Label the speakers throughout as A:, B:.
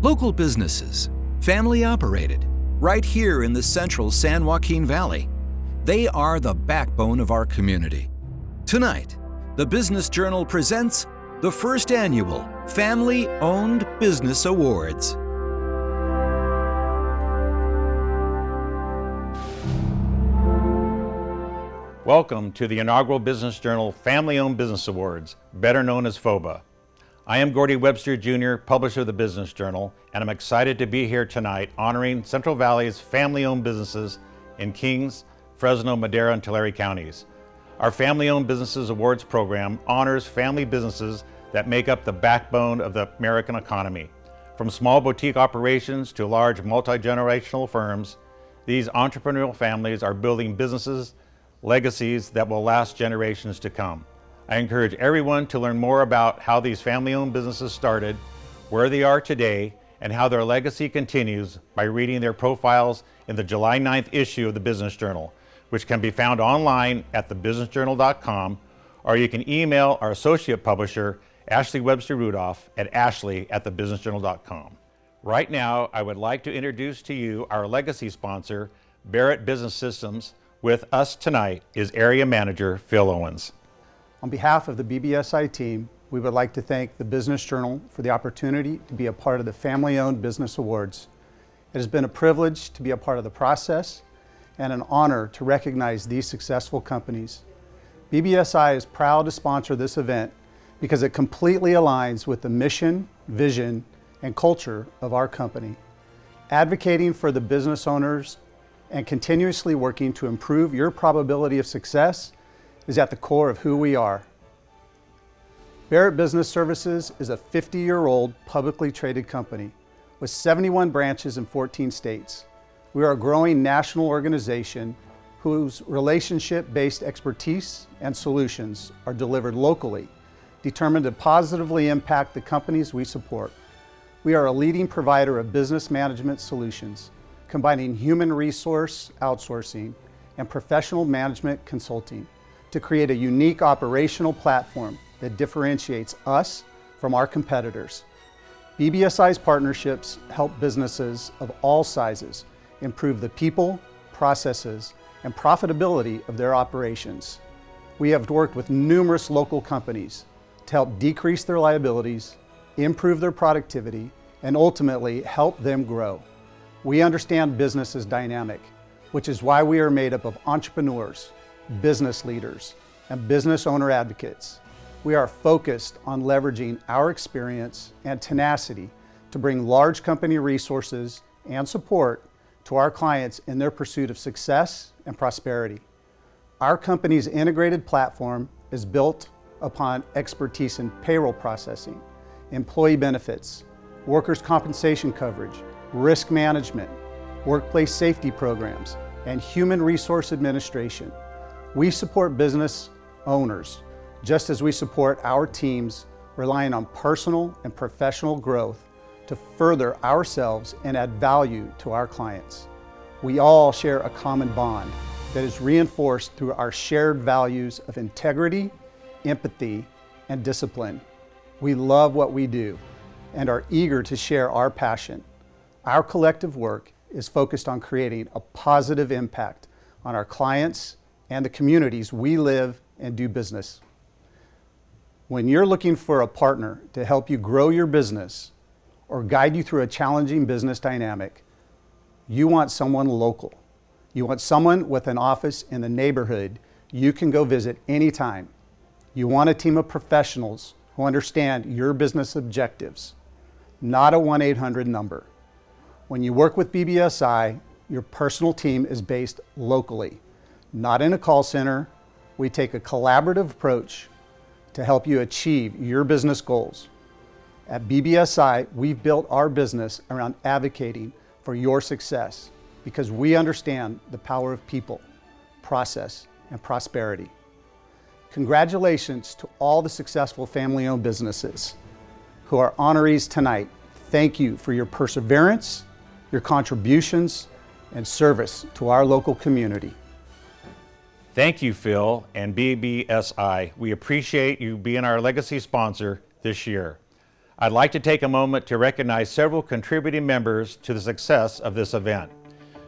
A: Local businesses, family operated, right here in the central San Joaquin Valley. They are the backbone of our community. Tonight, the Business Journal presents the first annual Family-Owned Business Awards.
B: Welcome to the inaugural Business Journal Family-Owned Business Awards, better known as FOBA. I am Gordy Webster Jr., publisher of the Business Journal, and I'm excited to be here tonight honoring Central Valley's family-owned businesses in Kings, Fresno, Madera, and Tulare counties. Our Family-Owned Businesses Awards program honors family businesses that make up the backbone of the American economy. From small boutique operations to large multi-generational firms, these entrepreneurial families are building businesses, legacies that will last generations to come. I encourage everyone to learn more about how these family-owned businesses started, where they are today, and how their legacy continues by reading their profiles in the July 9th issue of the Business Journal, which can be found online at thebusinessjournal.com, or you can email our associate publisher, Ashley Webster Rudolph, at ashley@thebusinessjournal.com. Right now, I would like to introduce to you our legacy sponsor, Barrett Business Systems. With us tonight is Area Manager Phil Owens.
C: On behalf of the BBSI team, we would like to thank the Business Journal for the opportunity to be a part of the Family-Owned Business Awards. It has been a privilege to be a part of the process and an honor to recognize these successful companies. BBSI is proud to sponsor this event because it completely aligns with the mission, vision, and culture of our company. Advocating for the business owners and continuously working to improve your probability of success is at the core of who we are. Barrett Business Services is a 50-year-old publicly traded company with 71 branches in 14 states. We are a growing national organization whose relationship-based expertise and solutions are delivered locally, determined to positively impact the companies we support. We are a leading provider of business management solutions, combining human resource outsourcing and professional management consulting to create a unique operational platform that differentiates us from our competitors. BBSI's partnerships help businesses of all sizes improve the people, processes, and profitability of their operations. We have worked with numerous local companies to help decrease their liabilities, improve their productivity, and ultimately help them grow. We understand business is dynamic, which is why we are made up of entrepreneurs, business leaders, and business owner advocates. We are focused on leveraging our experience and tenacity to bring large company resources and support to our clients in their pursuit of success and prosperity. Our company's integrated platform is built upon expertise in payroll processing, employee benefits, workers' compensation coverage, risk management, workplace safety programs, and human resource administration. We support business owners just as we support our teams, relying on personal and professional growth to further ourselves and add value to our clients. We all share a common bond that is reinforced through our shared values of integrity, empathy, and discipline. We love what we do and are eager to share our passion. Our collective work is focused on creating a positive impact on our clients and the communities we live and do business. When you're looking for a partner to help you grow your business or guide you through a challenging business dynamic, you want someone local. You want someone with an office in the neighborhood you can go visit anytime. You want a team of professionals who understand your business objectives, not a 1-800 number. When you work with BBSI, your personal team is based locally, not in a call center. We take a collaborative approach to help you achieve your business goals. At BBSI, we've built our business around advocating for your success because we understand the power of people, process, and prosperity. Congratulations to all the successful family-owned businesses who are honorees tonight. Thank you for your perseverance, your contributions, and service to our local community.
B: Thank you, Phil and BBSI. We appreciate you being our legacy sponsor this year. I'd like to take a moment to recognize several contributing members to the success of this event.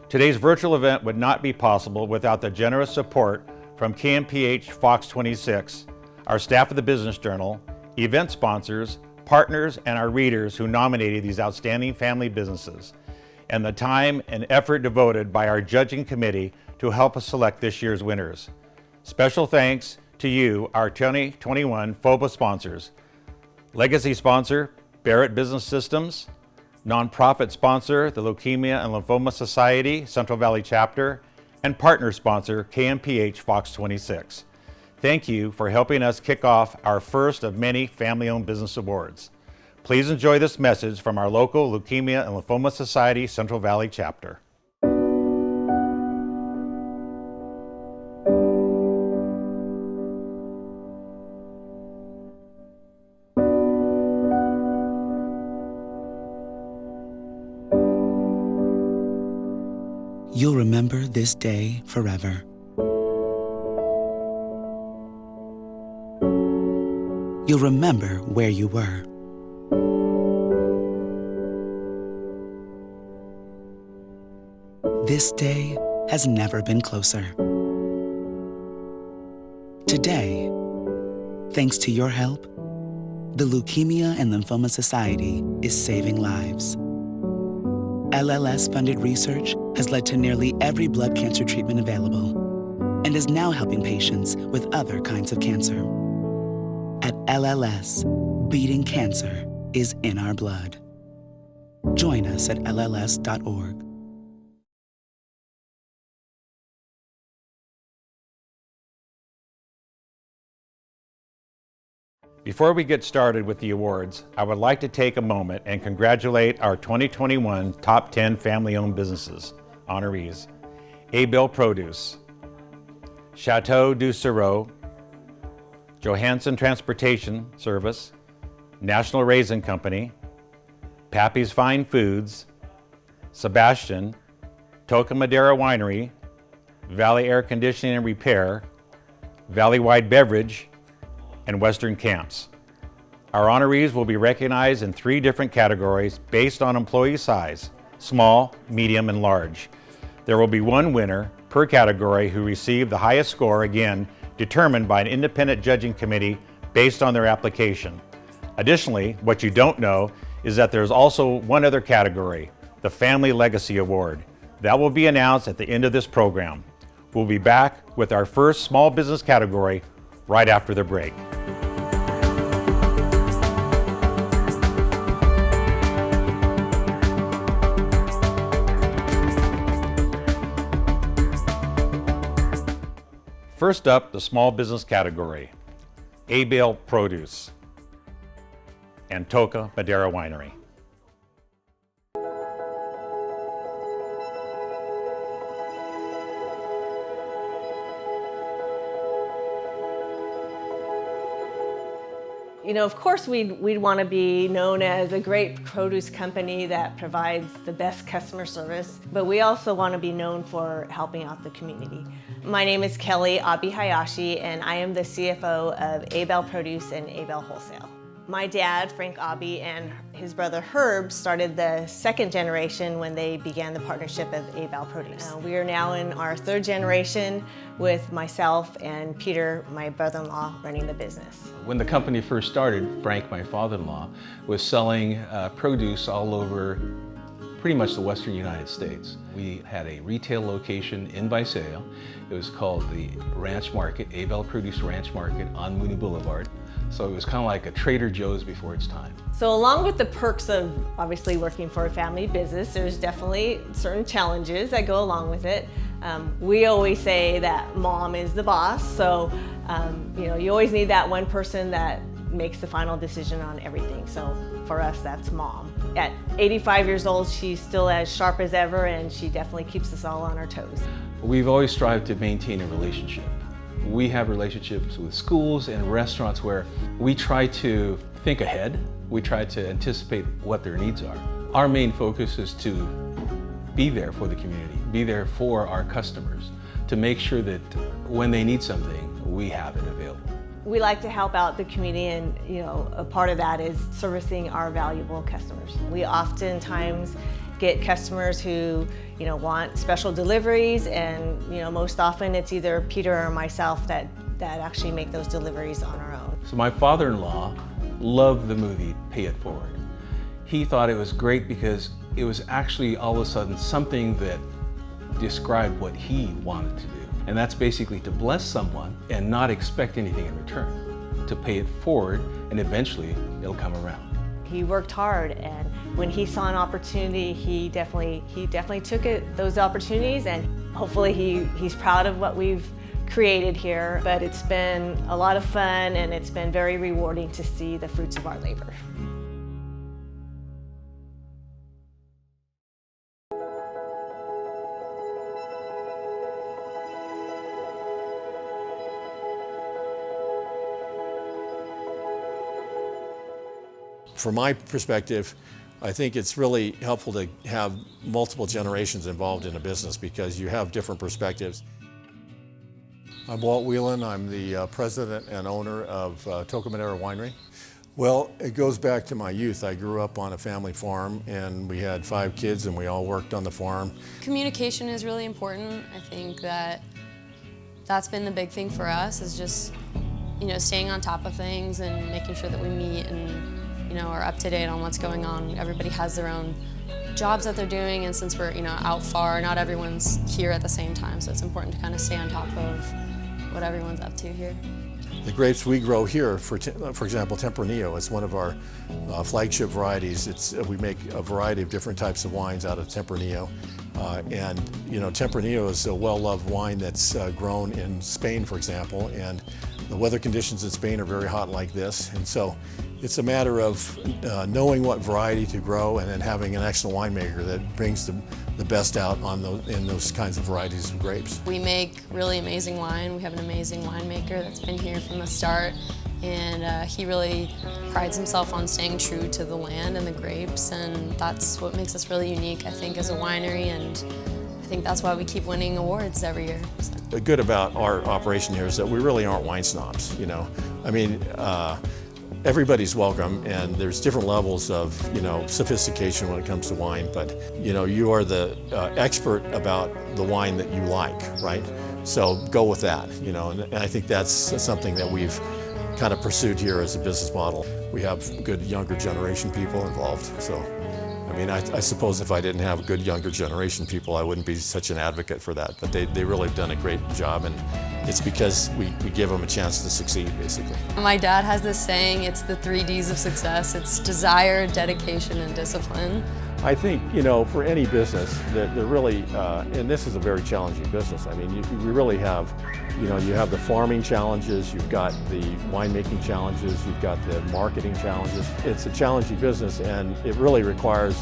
B: Today's virtual event would not be possible without the generous support from KMPH Fox 26, our staff of the Business Journal, event sponsors, partners, and our readers who nominated these outstanding family businesses, and the time and effort devoted by our judging committee to help us select this year's winners. Special thanks to you, our 2021 FOBA sponsors. Legacy sponsor, Barrett Business Systems. Nonprofit sponsor, the Leukemia and Lymphoma Society, Central Valley Chapter. And partner sponsor, KMPH Fox 26. Thank you for helping us kick off our first of many family-owned business awards. Please enjoy this message from our local Leukemia and Lymphoma Society, Central Valley Chapter.
D: You'll remember this day forever. You'll remember where you were. This day has never been closer. Today, thanks to your help, the Leukemia and Lymphoma Society is saving lives. LLS-funded research has led to nearly every blood cancer treatment available and is now helping patients with other kinds of cancer. At LLS, beating cancer is in our blood. Join us at lls.org.
B: Before we get started with the awards, I would like to take a moment and congratulate our 2021 Top 10 Family-Owned Businesses honorees. Abel Produce, Chateau du Sirop, Johansson Transportation Service, National Raisin Company, Pappy's Fine Foods, Sebastian, Toca Madera Winery, Valley Air Conditioning and Repair, Valley Wide Beverage, and Western Camps. Our honorees will be recognized in 3 different categories based on employee size: small, medium, and large. There will be 1 winner per category who received the highest score, again determined by an independent judging committee based on their application. Additionally, what you don't know is that there's also 1 other category, the Family Legacy Award. That will be announced at the end of this program. We'll be back with our first small business category right after the break. First up, the small business category, Abel Produce and Toca Madera Winery.
E: You know, of course, we'd want to be known as a great produce company that provides the best customer service, but we also want to be known for helping out the community. My name is Kelly Abi Hayashi, and I am the CFO of Abel Produce and Abel Wholesale. My dad, Frank Abi, and his brother Herb started the 2nd generation when they began the partnership of Abel Produce. We are now in our 3rd generation with myself and Peter, my brother-in-law, running the business.
F: When the company first started, Frank, my father-in-law, was selling produce all over pretty much the western United States. We had a retail location in Visalia. It was called the Ranch Market, Abel Produce Ranch Market on Mooney Boulevard. So it was kind of like a Trader Joe's before its time.
E: So along with the perks of obviously working for a family business, there's definitely certain challenges that go along with it. We always say that mom is the boss, so you know, you always need that one person that makes the final decision on everything. So for us, that's mom. At 85 years old, she's still as sharp as ever, and she definitely keeps us all on our toes.
F: We've always strived to maintain a relationship. We have relationships with schools and restaurants where we try to think ahead. We try to anticipate what their needs are. Our main focus is to be there for the community, be there for our customers, to make sure that when they need something, we have it available.
E: We like to help out the community, and a part of that is servicing our valuable customers. We oftentimes get customers who want special deliveries, and most often it's either Peter or myself that actually make those deliveries on our own.
F: So my father-in-law loved the movie Pay It Forward. He thought it was great because it was actually all of a sudden something that described what he wanted to do. And that's basically to bless someone and not expect anything in return, to pay it forward, and eventually it'll come around.
E: He worked hard, and when he saw an opportunity, he definitely took those opportunities, and hopefully he's proud of what we've created here. But it's been a lot of fun, and it's been very rewarding to see the fruits of our labor.
G: From my perspective, I think it's really helpful to have multiple generations involved in a business because you have different perspectives. I'm Walt Whelan. I'm the president and owner of Toca Winery. Well, it goes back to my youth. I grew up on a family farm, and we had 5 kids, and we all worked on the farm.
H: Communication is really important. I think that's been the big thing for us, is just staying on top of things and making sure that we meet and are up to date on what's going on. Everybody has their own jobs that they're doing, and since we're out far, not everyone's here at the same time, so it's important to kind of stay on top of what everyone's up to here.
G: The grapes we grow here, for example, Tempranillo, it's one of our flagship varieties. We make a variety of different types of wines out of Tempranillo. And Tempranillo is a well-loved wine that's grown in Spain, for example, and the weather conditions in Spain are very hot like this, and so it's a matter of knowing what variety to grow and then having an excellent winemaker that brings the best out in those kinds of varieties of grapes.
H: We make really amazing wine. We have an amazing winemaker that's been here from the start, and he really prides himself on staying true to the land and the grapes, and that's what makes us really unique, I think, as a winery, and I think that's why we keep winning awards every year. So.
G: The good about our operation here is that we really aren't wine snobs, I mean, everybody's welcome, and there's different levels of sophistication when it comes to wine, but you are the expert about the wine that you like, right? So go with that, and I think that's something that we've kind of pursued here as a business model. We have good younger generation people involved, so I mean, I suppose if I didn't have good younger generation people, I wouldn't be such an advocate for that, but they really have done a great job, and it's because we give them a chance to succeed, basically.
H: My dad has this saying, it's the 3 Ds of success. It's desire, dedication, and discipline.
G: I think, for any business, that they're really, and this is a very challenging business. I mean, we really have, you have the farming challenges, you've got the winemaking challenges, you've got the marketing challenges. It's a challenging business, and it really requires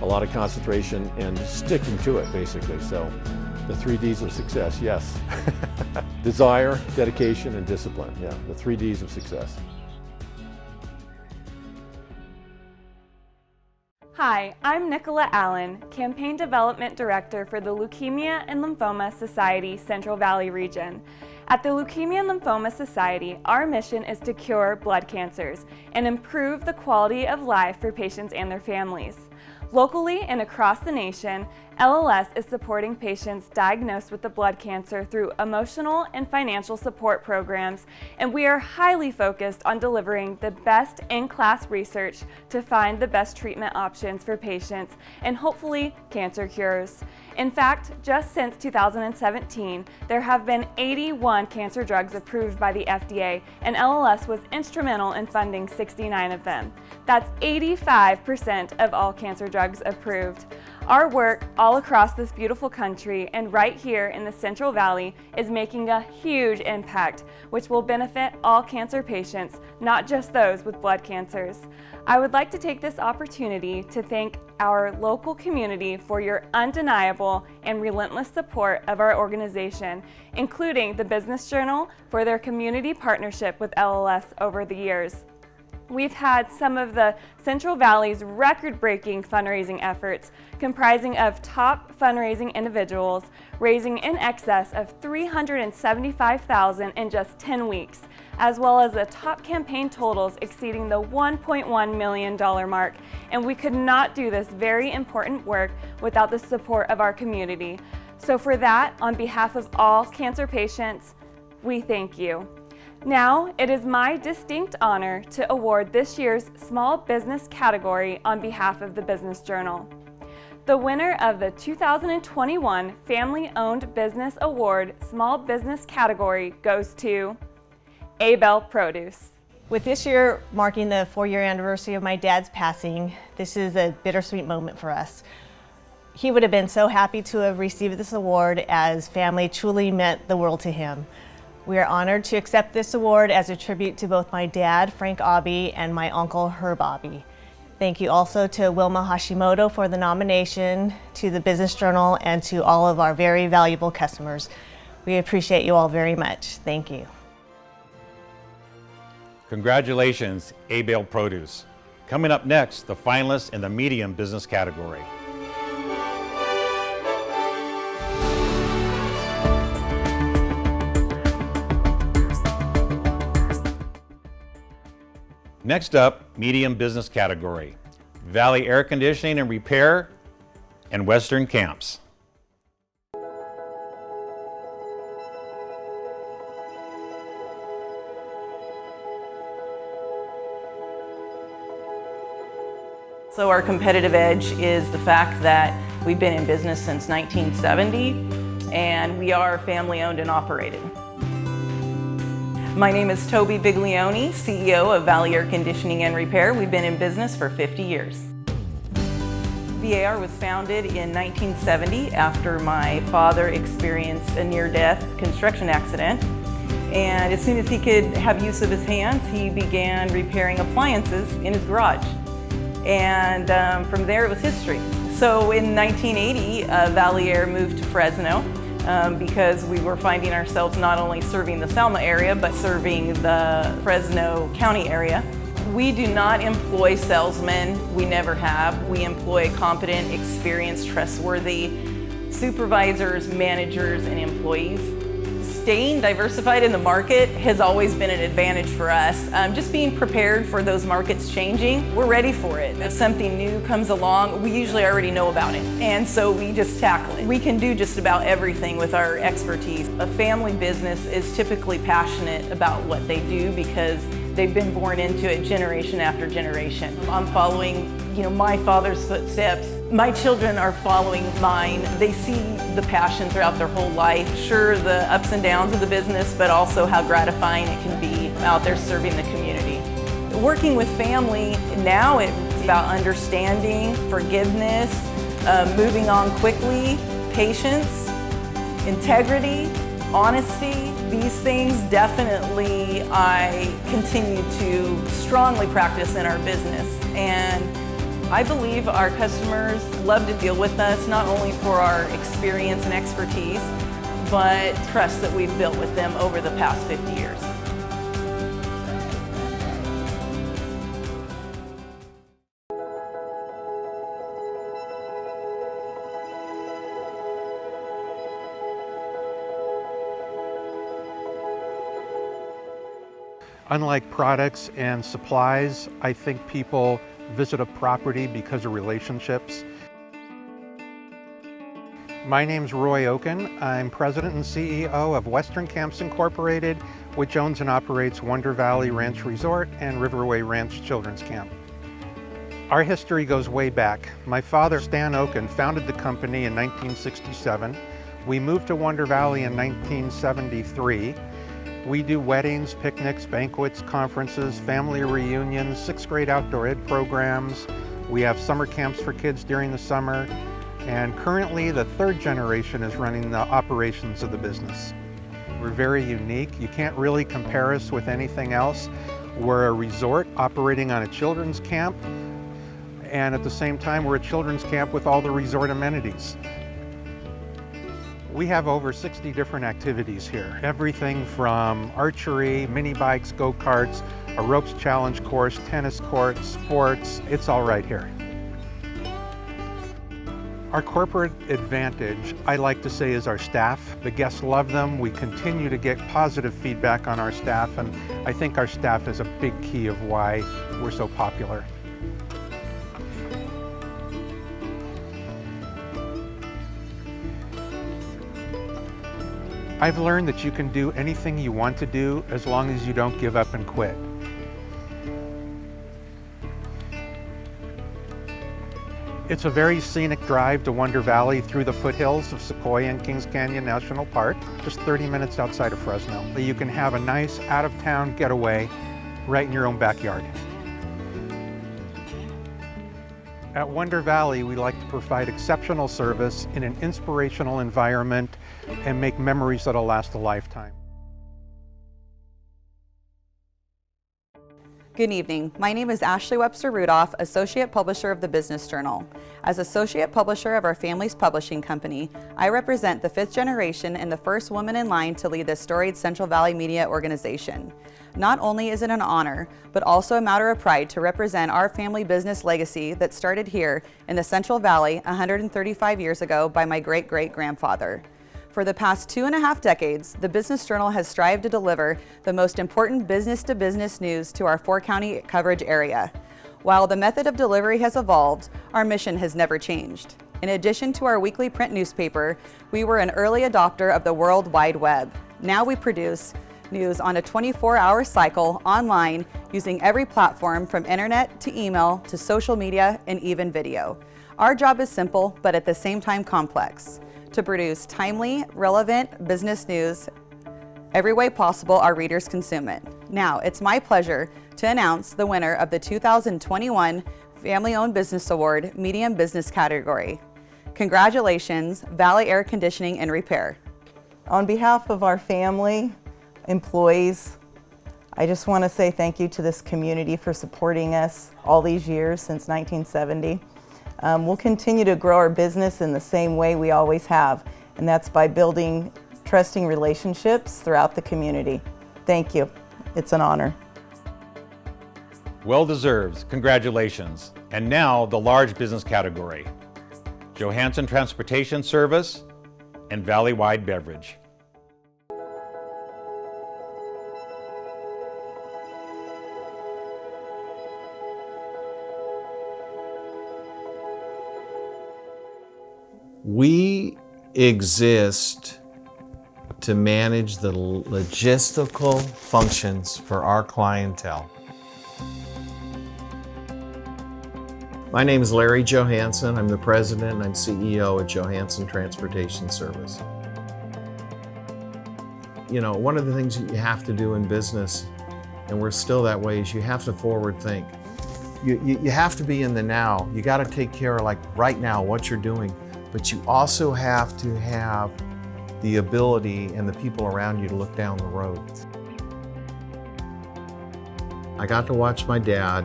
G: a lot of concentration and sticking to it, basically. So the 3 Ds of success, yes. Desire, dedication, and discipline, yeah, the 3 Ds of success.
I: Hi, I'm Nicola Allen, Campaign Development Director for the Leukemia and Lymphoma Society Central Valley Region. At the Leukemia and Lymphoma Society, our mission is to cure blood cancers and improve the quality of life for patients and their families. Locally and across the nation, LLS is supporting patients diagnosed with the blood cancer through emotional and financial support programs, and we are highly focused on delivering the best in-class research to find the best treatment options for patients and hopefully cancer cures. In fact, just since 2017, there have been 81 cancer drugs approved by the FDA, and LLS was instrumental in funding 69 of them. That's 85% of all cancer drugs approved. Our work all across this beautiful country and right here in the Central Valley is making a huge impact, which will benefit all cancer patients, not just those with blood cancers. I would like to take this opportunity to thank our local community for your undeniable and relentless support of our organization, including the Business Journal for their community partnership with LLS over the years. We've had some of the Central Valley's record-breaking fundraising efforts, comprising of top fundraising individuals raising in excess of $375,000 in just 10 weeks, as well as the top campaign totals exceeding the $1.1 million mark. And we could not do this very important work without the support of our community. So for that, on behalf of all cancer patients, we thank you. Now, it is my distinct honor to award this year's Small Business category on behalf of the Business Journal. The winner of the 2021 Family-Owned Business Award Small Business category goes to Abel Produce.
E: With this year marking the 4-year anniversary of my dad's passing, this is a bittersweet moment for us. He would have been so happy to have received this award, as family truly meant the world to him. We are honored to accept this award as a tribute to both my dad, Frank Aubie, and my uncle, Herb Aubie. Thank you also to Wilma Hashimoto for the nomination, to the Business Journal, and to all of our very valuable customers. We appreciate you all very much. Thank you.
B: Congratulations, Abel Produce. Coming up next, the finalists in the medium business category. Next up, medium business category, Valley Air Conditioning and Repair and Western Camps.
J: So our competitive edge is the fact that we've been in business since 1970 and we are family owned and operated. My name is Toby Biglione, CEO of Valley Air Conditioning and Repair. We've been in business for 50 years. VAR was founded in 1970 after my father experienced a near-death construction accident. And as soon as he could have use of his hands, he began repairing appliances in his garage. And from there it was history. So in 1980, Valley Air moved to Fresno. Because we were finding ourselves not only serving the Selma area, but serving the Fresno County area. We do not employ salesmen, we never have. We employ competent, experienced, trustworthy supervisors, managers, and employees. Staying diversified in the market has always been an advantage for us. Just being prepared for those markets changing, we're ready for it. If something new comes along, we usually already know about it, and so we just tackle it. We can do just about everything with our expertise. A family business is typically passionate about what they do because they've been born into it generation after generation. I'm following, my father's footsteps. My children are following mine. They see the passion throughout their whole life. Sure, the ups and downs of the business, but also how gratifying it can be out there serving the community. Working with family, now it's about understanding, forgiveness, moving on quickly, patience, integrity, honesty. These things definitely I continue to strongly practice in our business. And I believe our customers love to deal with us, not only for our experience and expertise, but trust that we've built with them over the past 50 years.
K: Unlike products and supplies, I think people visit a property because of relationships. My name's Roy Oken. I'm President and CEO of Western Camps Incorporated, which owns and operates Wonder Valley Ranch Resort and Riverway Ranch Children's Camp. Our history goes way back. My father, Stan Oken, founded the company in 1967. We moved to Wonder Valley in 1973. We do weddings, picnics, banquets, conferences, family reunions, 6th grade outdoor ed programs. We have summer camps for kids during the summer. And currently the 3rd generation is running the operations of the business. We're very unique. You can't really compare us with anything else. We're a resort operating on a children's camp. And at the same time, we're a children's camp with all the resort amenities. We have over 60 different activities here. Everything from archery, mini bikes, go-karts, a ropes challenge course, tennis courts, sports, it's all right here. Our corporate advantage, I like to say, is our staff. The guests love them. We continue to get positive feedback on our staff, and I think our staff is a big key of why we're so popular. I've learned that you can do anything you want to do as long as you don't give up and quit. It's a very scenic drive to Wonder Valley through the foothills of Sequoia and Kings Canyon National Park, just 30 minutes outside of Fresno. You can have a nice out-of-town getaway right in your own backyard. At Wonder Valley, we like to provide exceptional service in an inspirational environment and make memories that'll last a lifetime.
L: Good evening. My name is Ashley Webster Rudolph, Associate Publisher of the Business Journal. As Associate Publisher of our family's publishing company, I represent the 5th generation and the first woman in line to lead the storied Central Valley Media organization. Not only is it an honor, but also a matter of pride to represent our family business legacy that started here in the Central Valley 135 years ago by my great-great-grandfather. For the past 2.5 decades, the Business Journal has strived to deliver the most important business-to-business news to our 4-county coverage area. While the method of delivery has evolved, our mission has never changed. In addition to our weekly print newspaper, we were an early adopter of the World Wide Web. Now we produce news on a 24-hour cycle online using every platform from internet to email to social media and even video. Our job is simple, but at the same time complex: to produce timely, relevant business news every way possible our readers consume it. Now, it's my pleasure to announce the winner of the 2021 Family-Owned Business Award, Medium Business category. Congratulations, Valley Air Conditioning and Repair.
J: On behalf of our family, employees, I just want to say thank you to this community for supporting us all these years since 1970. We'll continue to grow our business in the same way we always have, and that's by building trusting relationships throughout the community. Thank you. It's an honor.
B: Well deserved. Congratulations. And now the large business category: Johansson Transportation Service and Valley-Wide Beverage.
M: We exist to manage the logistical functions for our clientele. My name is Larry Johansson. I'm the president and I'm CEO at Johansson Transportation Service. You know, one of the things that you have to do in business, and we're still that way, is you have to forward think. You have to be in the now. You got to take care of, like, right now, what you're doing. But you also have to have the ability and the people around you to look down the road. I got to watch my dad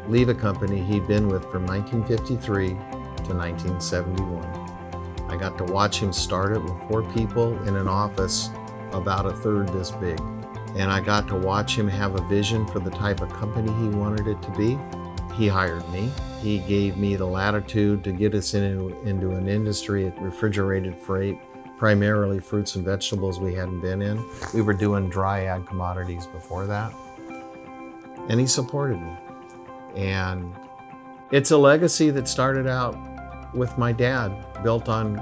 M: leave a company he'd been with from 1953 to 1971. I got to watch him start it with 4 people in an office about a third this big. And I got to watch him have a vision for the type of company he wanted it to be. He hired me. He gave me the latitude to get us into an industry at refrigerated freight, primarily fruits and vegetables we hadn't been in. We were doing dry ag commodities before that. And he supported me. And it's a legacy that started out with my dad, built on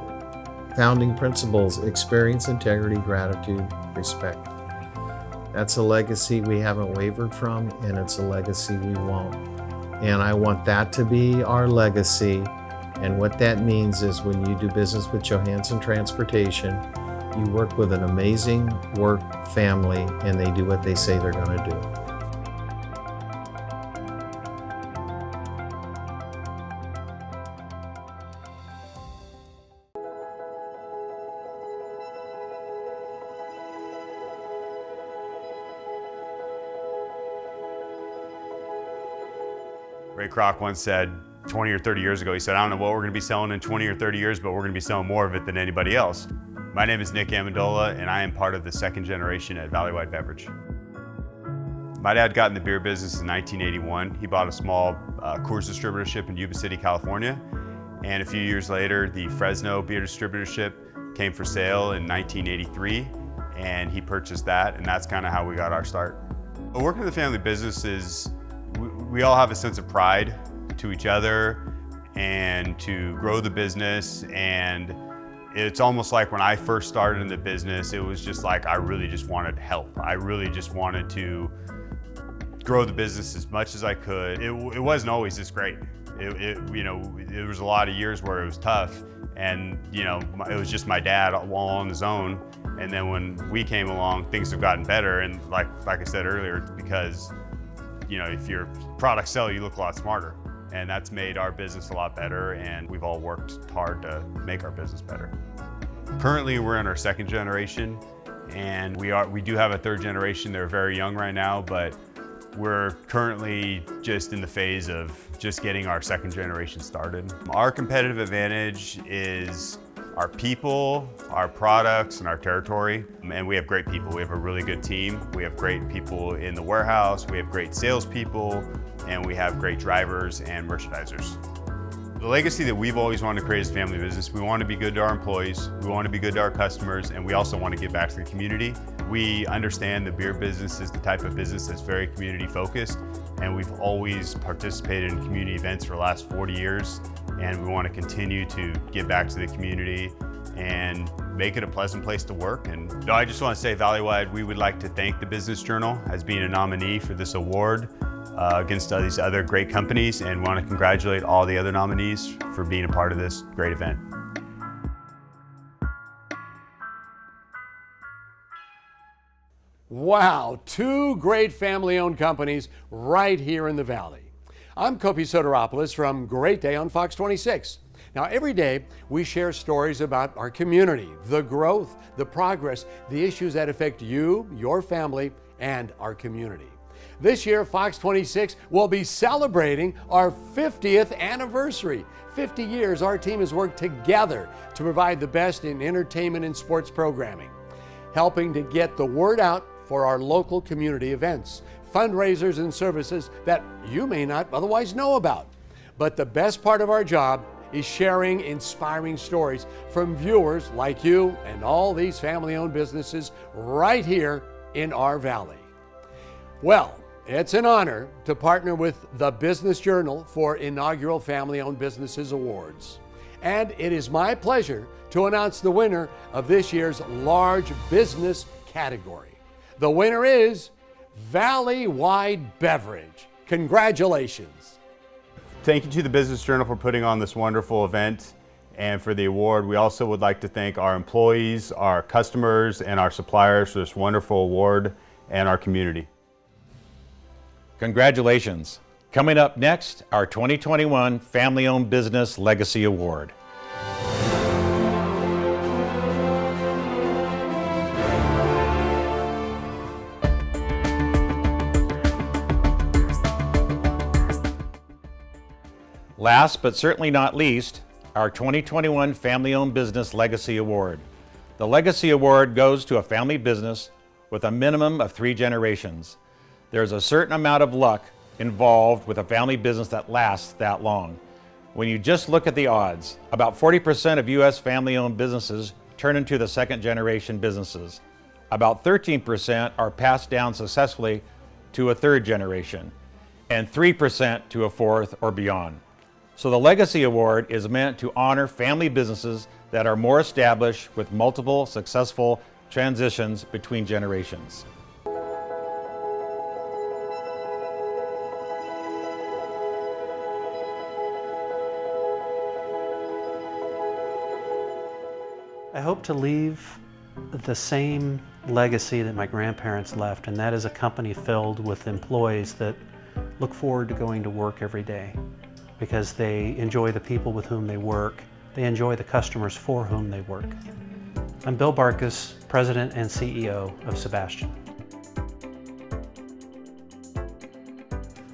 M: founding principles: experience, integrity, gratitude, respect. That's a legacy we haven't wavered from, and it's a legacy we won't. And I want that to be our legacy. And what that means is when you do business with Johansson Transportation, you work with an amazing work family and they do what they say they're going to do.
N: Ray Kroc once said 20 or 30 years ago, he said, I don't know what we're going to be selling in 20 or 30 years, but we're going to be selling more of it than anybody else. My name is Nick Amendola, and I am part of the 2nd generation at Valley-Wide Beverage. My dad got in the beer business in 1981. He bought a small Coors distributorship in Yuba City, California. And a few years later, the Fresno beer distributorship came for sale in 1983, and he purchased that, and that's kind of how we got our start. Working in the family business is, we all have a sense of pride to each other and to grow the business, and it's almost like when I first started in the business, it was just like I really just wanted help. I really just wanted to grow the business as much as I could. It wasn't always this great. There was a lot of years where it was tough, and it was just my dad all on his own. And then when we came along, things have gotten better. And like I said earlier, it's because if your products sell, you look a lot smarter. And that's made our business a lot better, and we've all worked hard to make our business better. Currently, we're in our second generation, and we do have a third generation. They're very young right now, but we're currently just in the phase of just getting our second generation started. Our competitive advantage is our people, our products, and our territory. And we have great people. We have a really good team. We have great people in the warehouse. We have great salespeople, and we have great drivers and merchandisers. The legacy that we've always wanted to create as a family business, we want to be good to our employees, we want to be good to our customers, and we also want to give back to the community. We understand the beer business is the type of business that's very community focused, and we've always participated in community events for the last 40 years, and we want to continue to give back to the community and make it a pleasant place to work. And I just want to say, Valleywide, we would like to thank the Business Journal as being a nominee for this award against these other great companies, and want to congratulate all the other nominees for being a part of this great event.
O: Wow, two great family-owned companies right here in the Valley. I'm Kopi Soteropoulos from Great Day on Fox 26. Now, every day we share stories about our community, the growth, the progress, the issues that affect you, your family, and our community. This year, Fox 26 will be celebrating our 50th anniversary. 50 years our team has worked together to provide the best in entertainment and sports programming, helping to get the word out for our local community events, fundraisers, and services that you may not otherwise know about. But the best part of our job is sharing inspiring stories from viewers like you and all these family-owned businesses right here in our valley. Well, it's an honor to partner with the Business Journal for inaugural Family-Owned Businesses Awards. And it is my pleasure to announce the winner of this year's large business category. The winner is Valley-Wide Beverage. Congratulations.
N: Thank you to the Business Journal for putting on this wonderful event and for the award. We also would like to thank our employees, our customers, and our suppliers for this wonderful award, and our community.
B: Congratulations. Coming up next, our 2021 Family-Owned Business Legacy Award. Last but certainly not least, our 2021 Family-Owned Business Legacy Award. The Legacy Award goes to a family business with a minimum of 3 generations. There's a certain amount of luck involved with a family business that lasts that long. When you just look at the odds, about 40% of U.S. family-owned businesses turn into the second generation businesses. About 13% are passed down successfully to a third generation, and 3% to a fourth or beyond. So the Legacy Award is meant to honor family businesses that are more established with multiple successful transitions between generations.
P: I hope to leave the same legacy that my grandparents left, and that is a company filled with employees that look forward to going to work every day because they enjoy the people with whom they work, they enjoy the customers for whom they work. I'm Bill Barkus, President and CEO of Sebastian.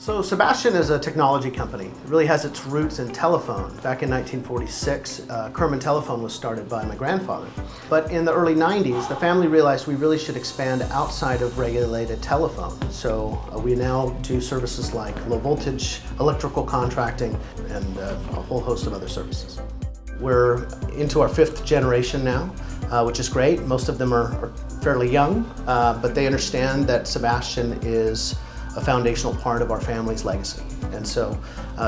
Q: So Sebastian is a technology company. It really has its roots in telephone. Back in 1946, Kerman Telephone was started by my grandfather. But in the early 90s, the family realized we really should expand outside of regulated telephone. So we now do services like low voltage, electrical contracting, and a whole host of other services. We're into our 5th generation now, which is great. Most of them are fairly young, but they understand that Sebastian is a foundational part of our family's legacy. And so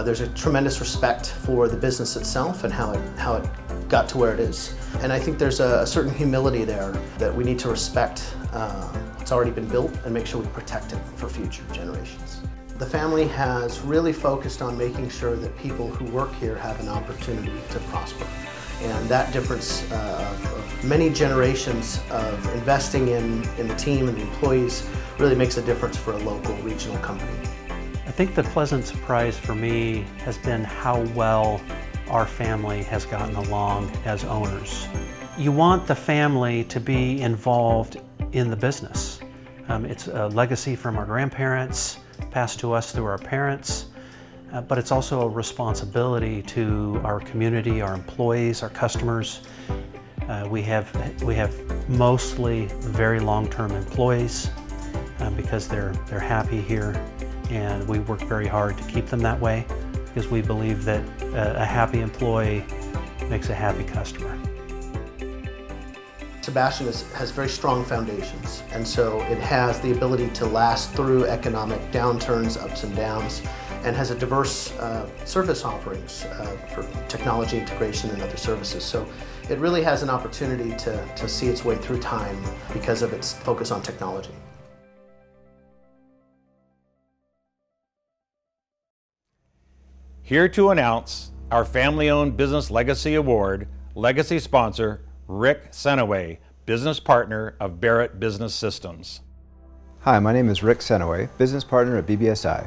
Q: there's a tremendous respect for the business itself and how it got to where it is. And I think there's a certain humility there that we need to respect what's already been built and make sure we protect it for future generations. The family has really focused on making sure that people who work here have an opportunity to prosper. And that difference of many generations of investing in the team and the employees really makes a difference for a local regional company.
P: I think the pleasant surprise for me has been how well our family has gotten along as owners. You want the family to be involved in the business. It's a legacy from our grandparents, passed to us through our parents, but it's also a responsibility to our community, our employees, our customers. We have mostly very long-term employees because they're happy here, and we work very hard to keep them that way because we believe that a happy employee makes a happy customer.
Q: Sebastian has very strong foundations, and so it has the ability to last through economic downturns, ups and downs, and has a diverse service offerings for technology integration and other services. So it really has an opportunity to see its way through time because of its focus on technology.
B: Here to announce our family-owned Business Legacy Award, legacy sponsor Rick Senaway, business partner of Barrett Business Systems.
R: Hi, my name is Rick Senaway, business partner at BBSI.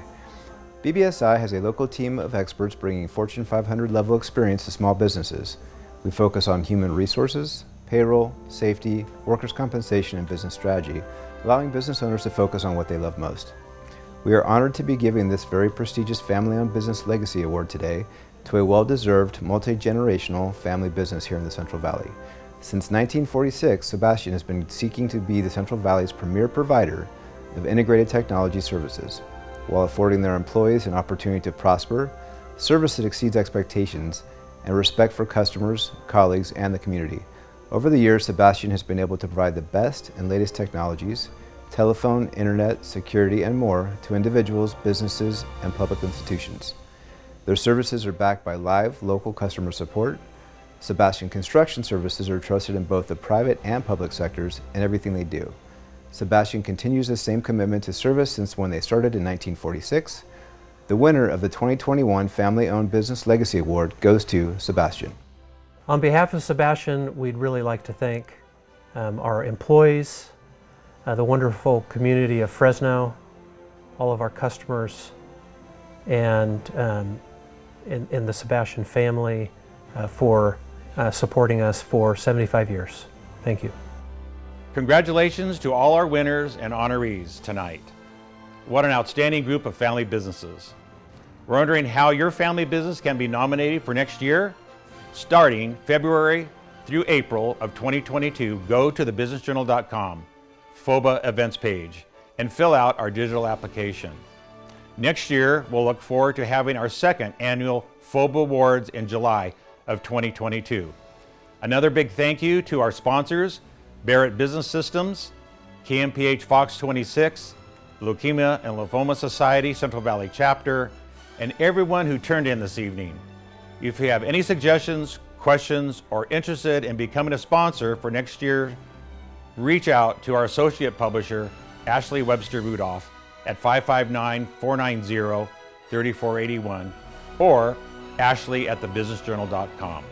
R: BBSI has a local team of experts bringing Fortune 500 level experience to small businesses. We focus on human resources, payroll, safety, workers' compensation, and business strategy, allowing business owners to focus on what they love most. We are honored to be giving this very prestigious Family-Owned Business Legacy Award today to a well-deserved, multi-generational family business here in the Central Valley. Since 1946, Sebastian has been seeking to be the Central Valley's premier provider of integrated technology services, while affording their employees an opportunity to prosper, service that exceeds expectations, and respect for customers, colleagues, and the community. Over the years, Sebastian has been able to provide the best and latest technologies, telephone, internet, security, and more to individuals, businesses, and public institutions. Their services are backed by live, local customer support. Sebastian Construction Services are trusted in both the private and public sectors in everything they do. Sebastian continues the same commitment to service since when they started in 1946. The winner of the 2021 Family-Owned Business Legacy Award goes to Sebastian.
P: On behalf of Sebastian, we'd really like to thank our employees, the wonderful community of Fresno, all of our customers, and the Sebastian family for supporting us for 75 years. Thank you.
B: Congratulations to all our winners and honorees tonight. What an outstanding group of family businesses. We're wondering how your family business can be nominated for next year? Starting February through April of 2022, go to thebusinessjournal.com, FOBA events page, and fill out our digital application. Next year, we'll look forward to having our 2nd annual FOBA Awards in July of 2022. Another big thank you to our sponsors, Barrett Business Systems, KMPH Fox 26, Leukemia and Lymphoma Society Central Valley Chapter, and everyone who turned in this evening. If you have any suggestions, questions, or interested in becoming a sponsor for next year, reach out to our associate publisher, Ashley Webster Rudolph, at 559-490-3481 or Ashley at thebusinessjournal.com.